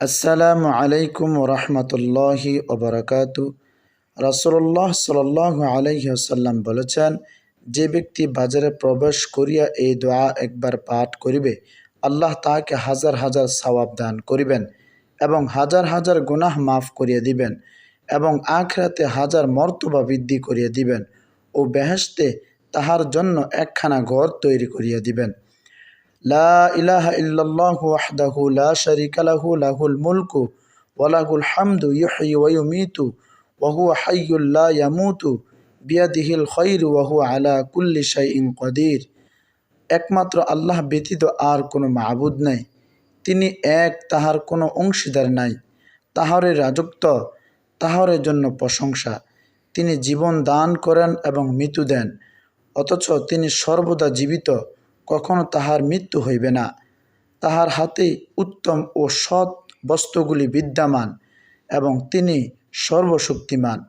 আসসালামু আলাইকুম রহমতুল্লাহি ওবরাকাতু। রাসূলুল্লাহ সাল্লাল্লাহু আলাইহি ওয়াসাল্লাম বলেছেন, যে ব্যক্তি বাজারে প্রবেশ করিয়া এই দোয়া একবার পাঠ করিবে, আল্লাহ তাহাকে হাজার হাজার সওয়াব দান করিবেন এবং হাজার হাজার গুনাহ মাফ করিয়া দিবেন এবং আখিরাতে হাজার মর্তবা বৃদ্ধি করিয়া দিবেন ও বেহেশতে তাহার জন্য একখানা ঘর তৈরি করিয়া দিবেন। লা ইলাহা ইল্লাল্লাহু ওয়াহদাহু লা শারীকা লাহু লাহুল মুলকু ওয়া লাহুল হামদু ইহয়ি ওয়া ইউমীতু ওয়া হুয়া হাইয়্যুল লা ইয়ামুতু বিয়াদিহিল খায়রু ওয়া হুয়া আলা কুল্লি শাইইন কাদির। একমাত্র আল্লাহ ব্যতীত আর কোনো মাবুদ নাই। তিনি এক, তাহার কোনো অংশীদার নাই। তাহারই রাজত্ব, তাহার জন্য প্রশংসা। তিনি জীবন দান করেন এবং মৃত্যু দেন, অথচ তিনি সর্বদা জীবিত, কখনো তাহার মৃত্যু হইবে না। তাহার হাতেই উত্তম ও সৎ বস্তুগুলি বিদ্যমান এবং তিনি সর্বশক্তিমান।